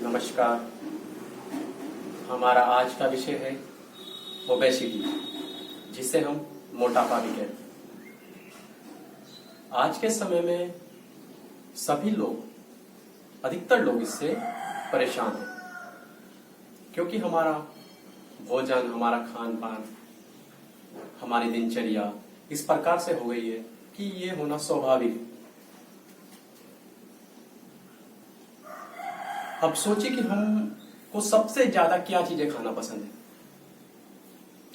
नमस्कार। हमारा आज का विषय है ओबेसिटी, जिसे हम मोटापा भी कहते हैं। आज के समय में सभी लोग, अधिकतर लोग इससे परेशान हैं, क्योंकि हमारा भोजन, हमारा खान पान, हमारी दिनचर्या इस प्रकार से हो गई है कि ये होना स्वाभाविक है। अब सोचिए कि हमको सबसे ज्यादा क्या चीजें खाना पसंद है,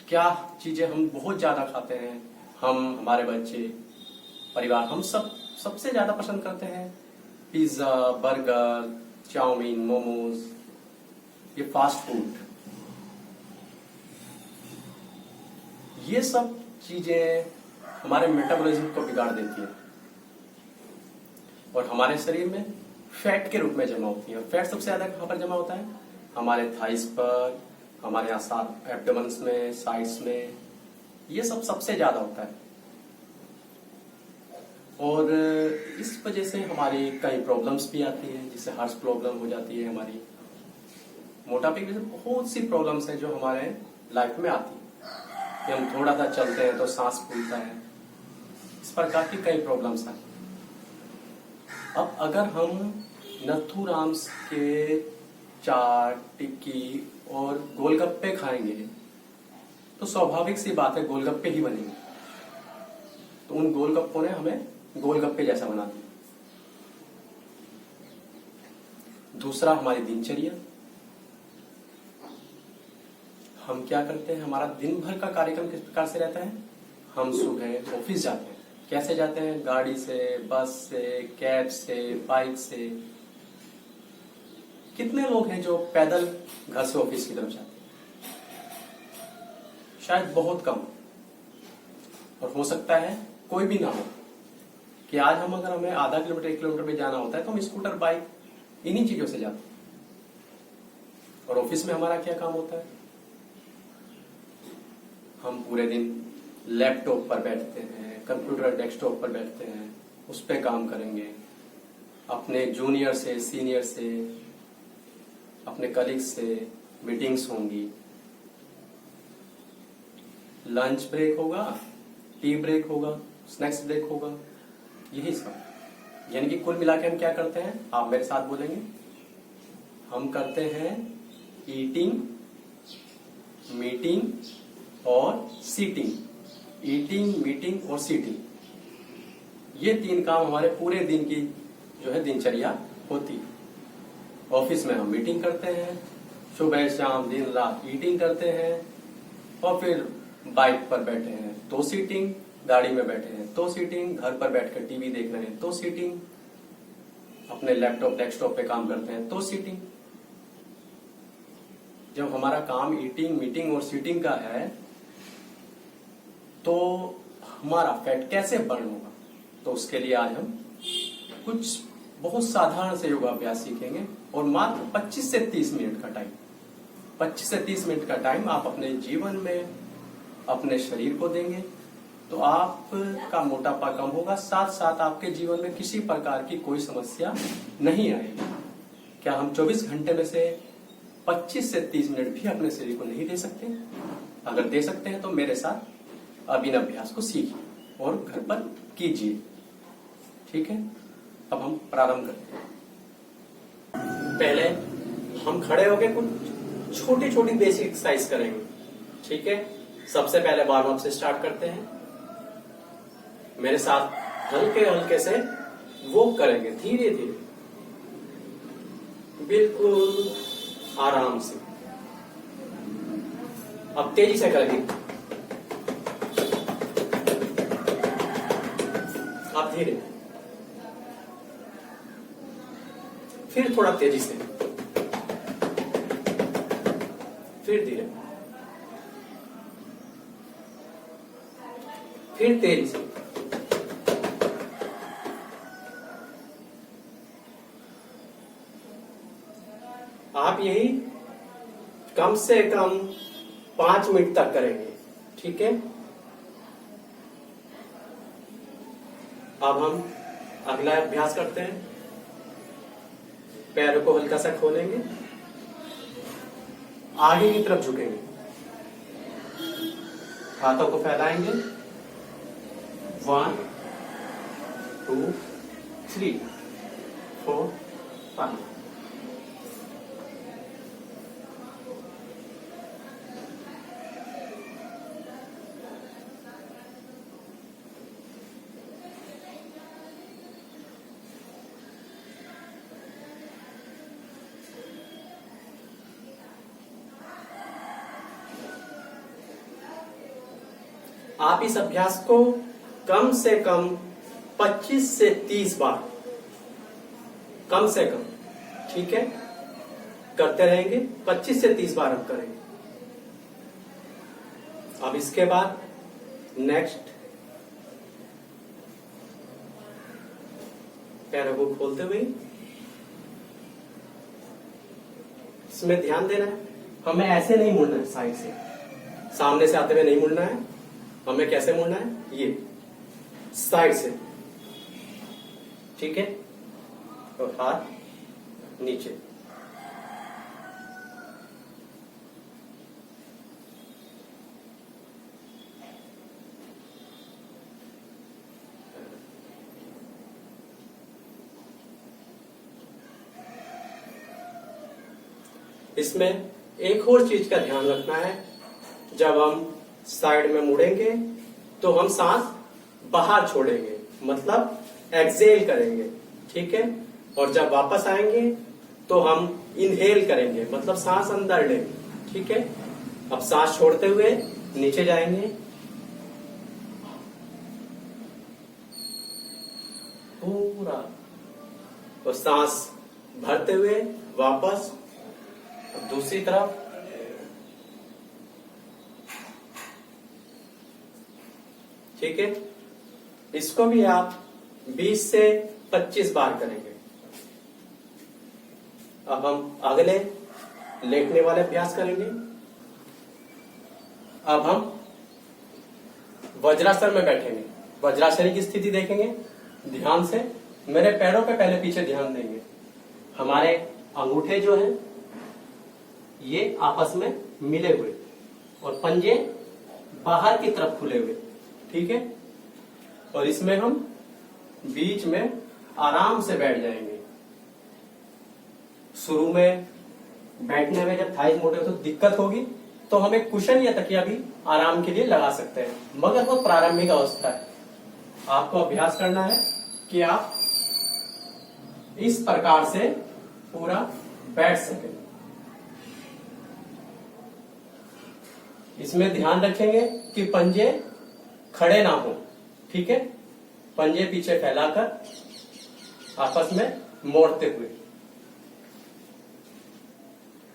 क्या चीजें हम बहुत ज्यादा खाते हैं। हम, हमारे बच्चे, परिवार, हम सबसे ज्यादा पसंद करते हैं पिज्जा, बर्गर, चाउमीन, मोमोज, ये फास्ट फूड। ये सब चीजें हमारे मेटाबॉलिज्म को बिगाड़ देती है और हमारे शरीर में फैट के रूप में जमा होती है। और फैट सबसे ज्यादा कहां पर जमा होता है? हमारे थाइस पर, हमारे एब्डोमेन्स में, साइड्स में, ये सब सबसे ज्यादा होता है। और इस वजह से हमारी कई प्रॉब्लम्स भी आती है, जिससे हार्ट प्रॉब्लम हो जाती है। हमारी मोटापे की वजह से बहुत सी प्रॉब्लम्स हैं जो हमारे लाइफ में आती है कि हम थोड़ा सा चलते हैं तो सांस फूलता है, इस प्रकार की कई प्रॉब्लम्स आती हैं। अब अगर हम नथुराम्स के चाट, टिक्की और गोलगप्पे खाएंगे तो स्वाभाविक सी बात है गोलगप्पे ही बनेंगे। तो उन गोलगप्पों ने हमें गोलगप्पे जैसा बना दिया। दूसरा, हमारी दिनचर्या। हम क्या करते हैं, हमारा दिन भर का कार्यक्रम किस प्रकार से रहता है? हम सुबह ऑफिस जाते हैं। कैसे जाते हैं? गाड़ी से, बस से, कैब से, बाइक से। कितने लोग हैं जो पैदल घर से ऑफिस की तरफ जाते हैं? शायद बहुत कम, और हो सकता है कोई भी ना हो। कि आज अगर हमें आधा किलोमीटर, 1 किलोमीटर भी जाना होता है तो हम स्कूटर, बाइक, इन्हीं चीजों से जाते हैं। और ऑफिस में हमारा क्या काम होता है? हम पूरे दिन लैपटॉप पर बैठते हैं, कंप्यूटर डेस्कटॉप पर बैठते हैं, उस पर काम करेंगे। अपने जूनियर से, सीनियर से, अपने कलीग्स से मीटिंग्स होंगी, लंच ब्रेक होगा, टी ब्रेक होगा, स्नैक्स ब्रेक होगा, यही सब। यानी कि कुल मिला के हम क्या करते हैं? आप मेरे साथ बोलेंगे। हम करते हैं ईटिंग, मीटिंग और सीटिंग। ईटिंग, मीटिंग और सीटिंग, ये 3 काम हमारे पूरे दिन की जो है दिनचर्या होती है। ऑफिस में हम मीटिंग करते हैं, सुबह शाम दिन रात ईटिंग करते हैं, और फिर बाइक पर बैठे हैं तो सीटिंग, गाड़ी में बैठे हैं तो सीटिंग, घर पर बैठकर टीवी देख रहे हैं तो सीटिंग, अपने लैपटॉप डेस्कटॉप पे काम करते हैं तो सीटिंग। जब हमारा काम ईटिंग, मीटिंग और सीटिंग का है तो हमारा फैट कैसे बर्न होगा? तो उसके लिए आज हम कुछ बहुत साधारण से योगाभ्यास सीखेंगे, और मात्र 25 से 30 मिनट का टाइम, 25 से 30 मिनट का टाइम आप अपने जीवन में अपने शरीर को देंगे तो आपका मोटापा कम होगा, साथ साथ आपके जीवन में किसी प्रकार की कोई समस्या नहीं आएगी। क्या हम 24 घंटे में से 25 से 30 मिनट भी अपने शरीर को नहीं दे सकते? अगर दे सकते हैं तो मेरे साथ अब इन अभ्यास को सीखिए और घर पर कीजिए। ठीक है, अब हम प्रारंभ करते हैं। पहले हम खड़े होकर कुछ छोटी छोटी बेसिक एक्सरसाइज करेंगे। ठीक है, सबसे पहले वार्म अप से स्टार्ट करते हैं। मेरे साथ हल्के हल्के से वॉक करेंगे, धीरे धीरे, बिल्कुल आराम से। अब तेजी से करेंगे। आप धीरे, फिर थोड़ा तेजी से, फिर धीरे, फिर तेजी से। आप यही कम से कम 5 मिनट तक करेंगे। ठीक है, अब हम अगला अभ्यास करते हैं। पैरों को हल्का सा खोलेंगे, आगे की तरफ झुकेंगे, हाथों को फैलाएंगे, 1 2 3 4 5। आप इस अभ्यास को कम से कम 25 से 30 बार, कम से कम, ठीक है, करते रहेंगे। 25 से 30 बार हम करेंगे। अब इसके बाद नेक्स्ट, पैरों को खोलते हुए, इसमें ध्यान देना है, हमें ऐसे नहीं मुड़ना है, साइड से, सामने से आते हुए नहीं मुड़ना है। हमें कैसे मुड़ना है? ये साइड से, ठीक है, और हाथ नीचे। इसमें एक और चीज का ध्यान रखना है, जब हम साइड में मुड़ेंगे तो हम सांस बाहर छोड़ेंगे, मतलब एक्सहेल करेंगे, ठीक है। और जब वापस आएंगे तो हम इनहेल करेंगे, मतलब सांस अंदर लेंगे, ठीक है। अब सांस छोड़ते हुए नीचे जाएंगे, पूरा, और सांस भरते हुए वापस दूसरी तरफ, ठीक है। इसको भी आप 20 से 25 बार करेंगे। अब हम अगले लेटने वाले अभ्यास करेंगे। अब हम वज्रासन में बैठेंगे। वज्रासन की स्थिति देखेंगे ध्यान से। मेरे पैरों पे पहले पीछे ध्यान देंगे। हमारे अंगूठे जो हैं ये आपस में मिले हुए और पंजे बाहर की तरफ खुले हुए, ठीक है। और इसमें हम बीच में आराम से बैठ जाएंगे। शुरू में बैठने में जब थाइज मोटे तो दिक्कत होगी तो हम एक कुशन या तकिया भी आराम के लिए लगा सकते हैं, मगर वो प्रारंभिक अवस्था है। आपको अभ्यास करना है कि आप इस प्रकार से पूरा बैठ सकें। इसमें ध्यान रखेंगे कि पंजे खड़े ना हो, ठीक है। पंजे पीछे फैलाकर आपस में मोड़ते हुए।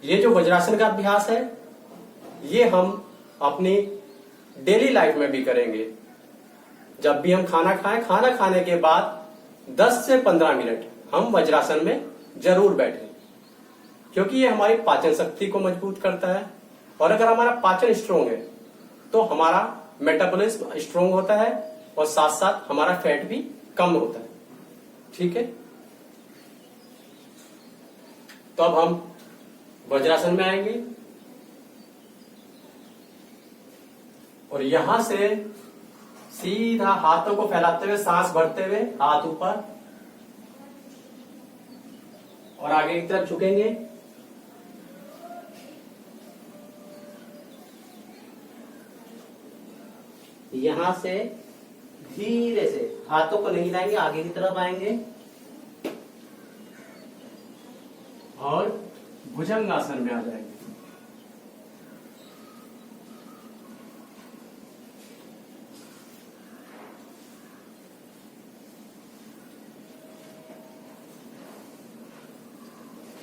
ये जो वज्रासन का अभ्यास है ये हम अपनी डेली लाइफ में भी करेंगे। जब भी हम खाना खाएं, खाना खाने के बाद 10 से 15 मिनट हम वज्रासन में जरूर बैठें, क्योंकि ये हमारी पाचन शक्ति को मजबूत करता है। और अगर हमारा पाचन स्ट्रोंग है तो हमारा मेटाबॉलिज्म स्ट्रोंग होता है और साथ साथ हमारा फैट भी कम होता है, ठीक है। तो अब हम वज्रासन में आएंगे और यहां से सीधा हाथों को फैलाते हुए, सांस भरते हुए हाथ ऊपर और आगे की तरफ झुकेंगे। यहां से धीरे से हाथों को नहीं हिलाएंगे, आगे की तरफ आएंगे और भुजंगासन में आ जाएंगे।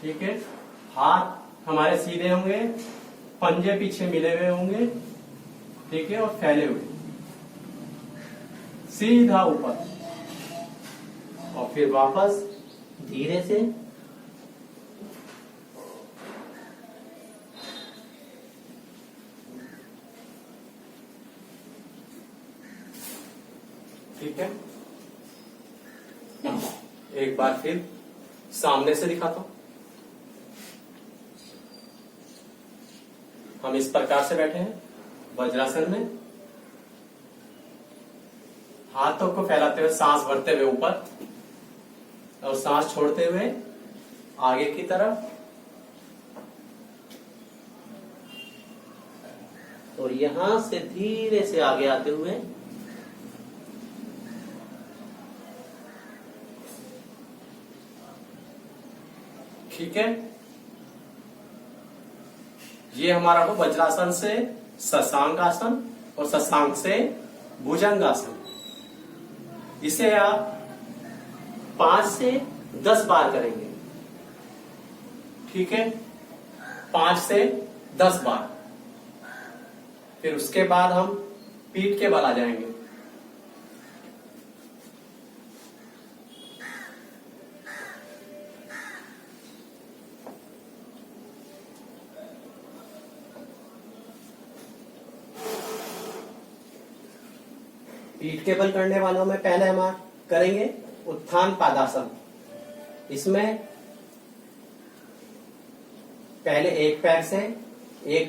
ठीक है। हाथ हमारे सीधे होंगे, पंजे पीछे मिले हुए होंगे, ठीक है, और फैले हुए सीधा ऊपर। और फिर वापस धीरे से ठीक है। एक बार फिर सामने से दिखाता हूं। हम इस प्रकार से बैठे हैं वज्रासन में, हाथों को फैलाते हुए सांस भरते हुए ऊपर और सांस छोड़ते हुए आगे की तरफ, और यहां से धीरे से आगे आते हुए ठीक है। ये हमारा हो वज्रासन से शशांक आसन और शशांक से भुजंगासन। इसे आप 5 से 10 बार करेंगे, ठीक है, 5 से 10 बार। फिर उसके बाद हम पीठ के बल आ जाएंगे। पीठ के बल करने वालों में पहले हम करेंगे उत्थान पादासन। इसमें पहले एक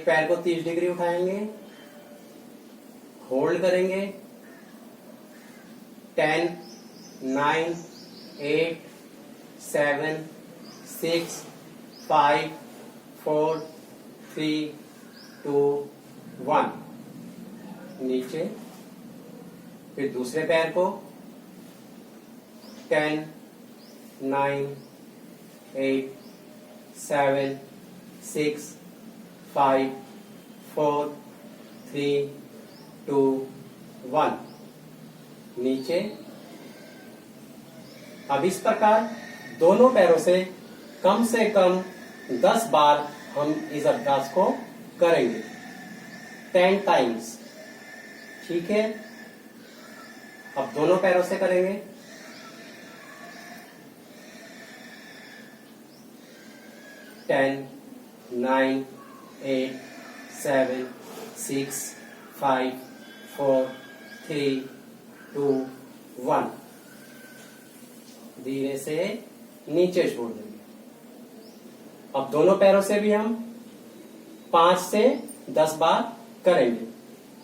पैर को 30 डिग्री उठाएंगे, होल्ड करेंगे, 10, 9, 8, 7, 6, 5, 4, 3, 2, 1, नीचे। फिर दूसरे पैर को 10, 9, 8, 7, 6, 5, 4, 3, 2, 1, नीचे। अब इस प्रकार दोनों पैरों से कम 10 बार हम इस अभ्यास को करेंगे, 10 टाइम्स, ठीक है। अब दोनों पैरों से करेंगे, 10, 9, 8, 7, 6, 5, 4, 3, 2, 1, धीरे से नीचे छोड़ देंगे। अब दोनों पैरों से भी हम 5 से 10 बार करेंगे,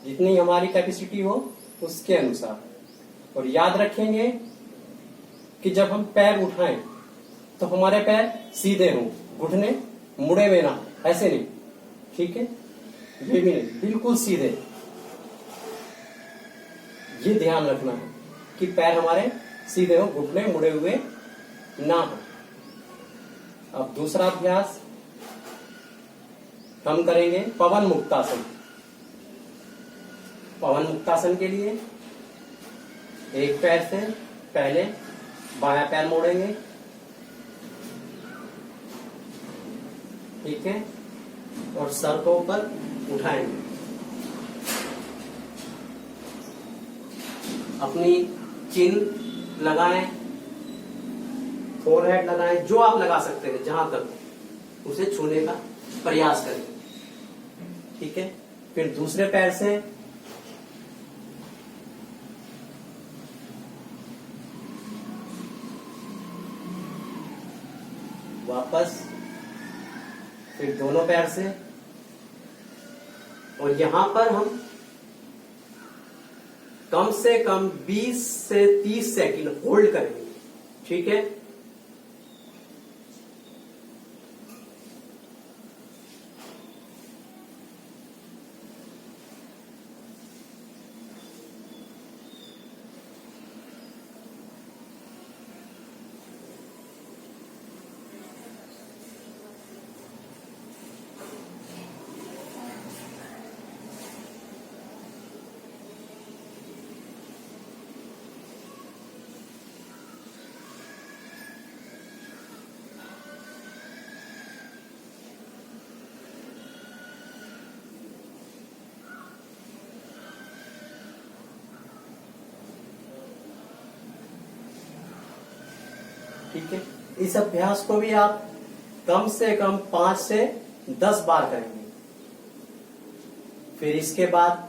जितनी हमारी कैपेसिटी हो उसके अनुसार। और याद रखेंगे कि जब हम पैर उठाएं तो हमारे पैर सीधे हों, घुटने मुड़े हुए ना, ऐसे नहीं, ठीक है, ये भी नहीं, बिल्कुल सीधे। ये ध्यान रखना है कि पैर हमारे सीधे हो, घुटने मुड़े हुए ना हो। अब दूसरा अभ्यास हम करेंगे पवन मुक्तासन। पवन मुक्तासन के लिए एक पैर से पहले बायां पैर मोड़ेंगे, ठीक है, और सर को ऊपर उठाएंगे। अपनी चिन लगाएं, फोरहेड लगाएं, जो आप लगा सकते हैं, जहां तक उसे छूने का प्रयास करें, ठीक है। फिर दूसरे पैर से वापस, फिर दोनों पैर से, और यहां पर हम कम से कम 20 से 30 सेकंड होल्ड करेंगे, ठीक है। ठीक है। इस अभ्यास को भी आप कम से कम 5 से 10 बार करेंगे। फिर इसके बाद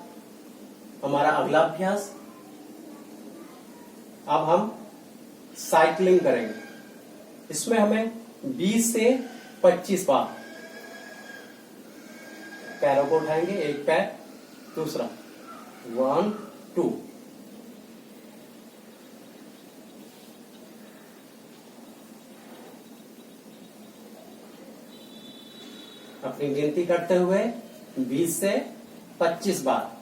हमारा अगला अभ्यास, अब हम साइकिलिंग करेंगे। इसमें हमें 20 से 25 बार पैरों को उठाएंगे, एक पैर, दूसरा, 1 2। अपनी गिनती करते हुए 20 से 25 बार,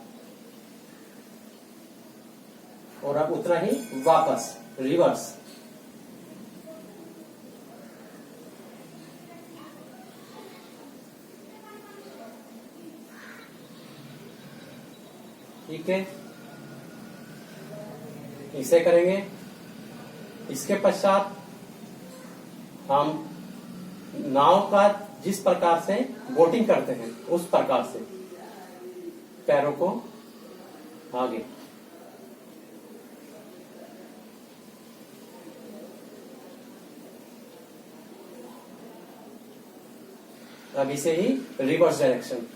और अब उतना ही वापस रिवर्स। ठीक है, इसे करेंगे। इसके पश्चात हम नाव का जिस प्रकार से बोटिंग करते हैं उस प्रकार से पैरों को आगे, अब इसे ही रिवर्स डायरेक्शन।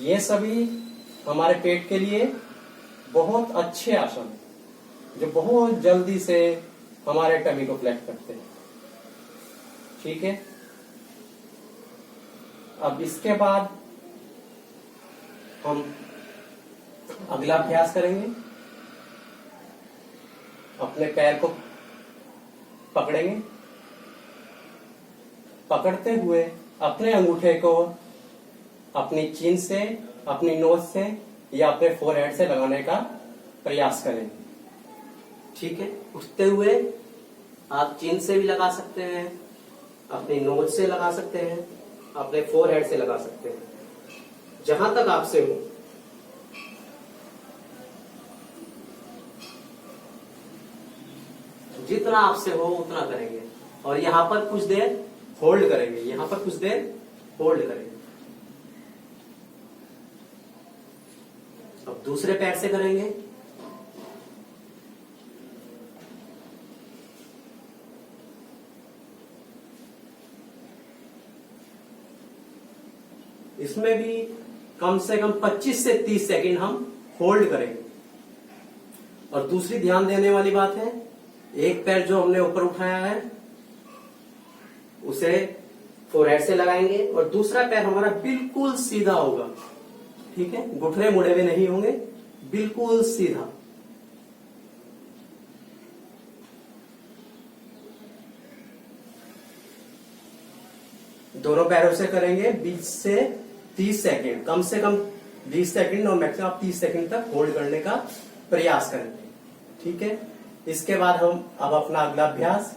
ये सभी हमारे पेट के लिए बहुत अच्छे आसन हैं, जो बहुत जल्दी से हमारे टमी को फ्लैट करते हैं। ठीक है, अब इसके बाद हम अगला अभ्यास करेंगे। अपने पैर को पकड़ेंगे, पकड़ते हुए अपने अंगूठे को अपनी चिन से, अपनी नोज से या अपने फोरहेड से लगाने का प्रयास करें। ठीक है, उठते हुए आप चिन से भी लगा सकते हैं, अपनी नोज से लगा सकते हैं, अपने फोरहेड से लगा सकते हैं, जहां तक आपसे हो। जितना आपसे हो उतना करेंगे, और यहां पर कुछ देर होल्ड करेंगे, यहां पर कुछ देर होल्ड करेंगे। अब दूसरे पैर से करेंगे। इसमें भी कम से कम 25 से 30 सेकंड हम होल्ड करेंगे। और दूसरी ध्यान देने वाली बात है, एक पैर जो हमने ऊपर उठाया है उसे फोरहेड से लगाएंगे, और दूसरा पैर हमारा बिल्कुल सीधा होगा। ठीक है, घुटने मुड़े हुए नहीं होंगे, बिल्कुल सीधा। दोनों पैरों से करेंगे 20 से 30 सेकंड, कम से कम 20 सेकंड और मैक्सिमम 30 सेकंड तक होल्ड करने का प्रयास करेंगे। ठीक है, इसके बाद हम अब अपना अगला अभ्यास,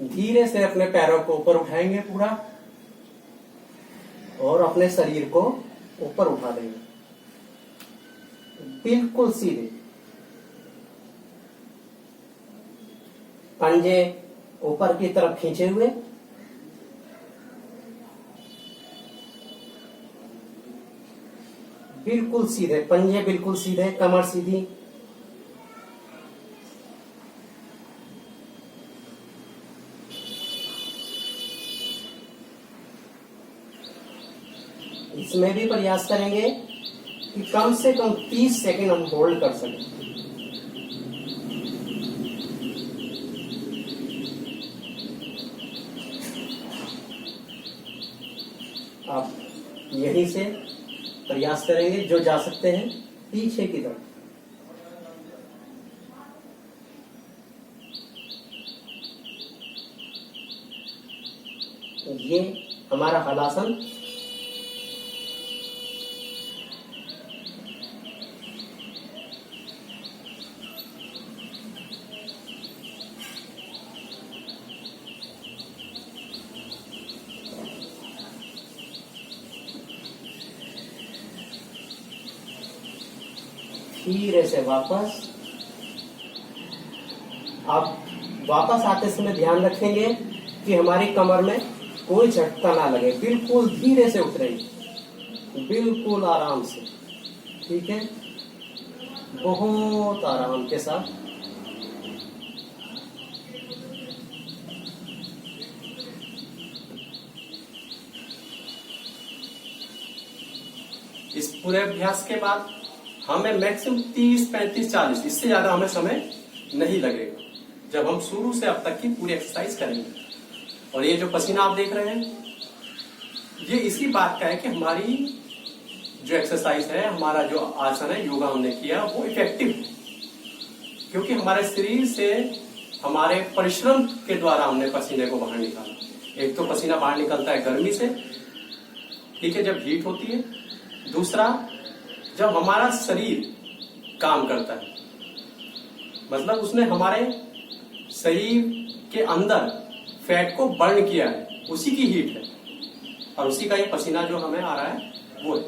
धीरे से अपने पैरों को ऊपर उठाएंगे पूरा, और अपने शरीर को ऊपर उठा देंगे बिल्कुल सीधे। पंजे ऊपर की तरफ खींचे हुए, बिल्कुल सीधे पंजे, बिल्कुल सीधे, कमर सीधी। इसमें भी प्रयास करेंगे कि कम से कम 30 सेकंड हम होल्ड कर सकें। आप यहीं से प्रयास करेंगे, जो जा सकते हैं पीछे की तरफ। ये हमारा हलासन। धीरे से वापस। आप वापस आते समय ध्यान रखेंगे कि हमारी कमर में कोई झटका ना लगे, बिल्कुल धीरे से उठ रही, बिल्कुल आराम से। ठीक है, बहुत आराम के साथ। पूरे अभ्यास के बाद हमें मैक्सिमम 30, 35, 40 इससे ज्यादा हमें समय नहीं लगेगा जब हम शुरू से अब तक की पूरी एक्सरसाइज करेंगे। और ये जो पसीना आप देख रहे हैं ये इसी बात का है कि हमारी जो एक्सरसाइज है, हमारा जो आसन है, योगा हमने किया वो इफेक्टिव है, क्योंकि हमारे शरीर से हमारे परिश्रम के द्वारा हमने पसीने को बाहर निकाला। एक तो पसीना बाहर निकलता है गर्मी से, ठीक है, जब हीट होती है। दूसरा, जब हमारा शरीर काम करता है, मतलब उसने हमारे शरीर के अंदर फैट को बर्न किया है, उसी की हीट है और उसी का ये पसीना जो हमें आ रहा है वो है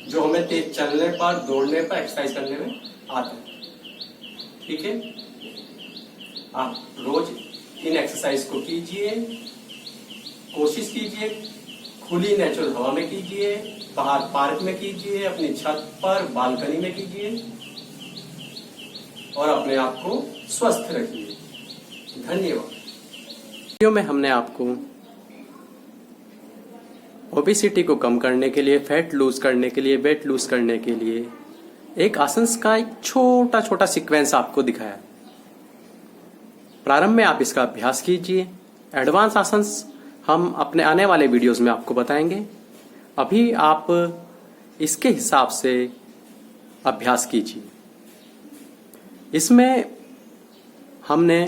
जो हमें तेज चलने पर, दौड़ने पर, एक्सरसाइज करने में आता है। ठीक है, आप रोज इन एक्सरसाइज को कीजिए, कोशिश कीजिए खुली नेचुरल हवा में कीजिए, बाहर पार्क में कीजिए, अपनी छत पर, बालकनी में कीजिए और अपने आप को स्वस्थ रखिए। धन्यवाद। वीडियो में हमने आपको ओबेसिटी को कम करने के लिए, फैट लूज करने के लिए, वेट लूज करने के लिए एक आसन का एक छोटा छोटा सीक्वेंस आपको दिखाया। प्रारंभ में आप इसका अभ्यास कीजिए। एडवांस आसन हम अपने आने वाले वीडियोस में आपको बताएंगे। अभी आप इसके हिसाब से अभ्यास कीजिए। इसमें हमने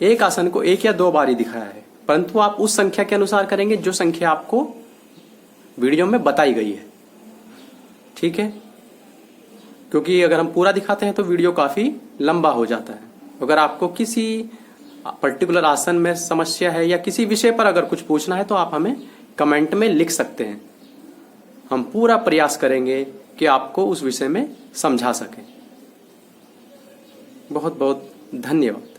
एक आसन को 1 या 2 बार ही दिखाया है, परंतु आप उस संख्या के अनुसार करेंगे जो संख्या आपको वीडियो में बताई गई है। ठीक है, क्योंकि अगर हम पूरा दिखाते हैं तो वीडियो काफी लंबा हो जाता है। अगर आपको किसी पर्टिकुलर आसन में समस्या है या किसी विषय पर अगर कुछ पूछना है तो आप हमें कमेंट में लिख सकते हैं। हम पूरा प्रयास करेंगे कि आपको उस विषय में समझा सकें। बहुत बहुत धन्यवाद।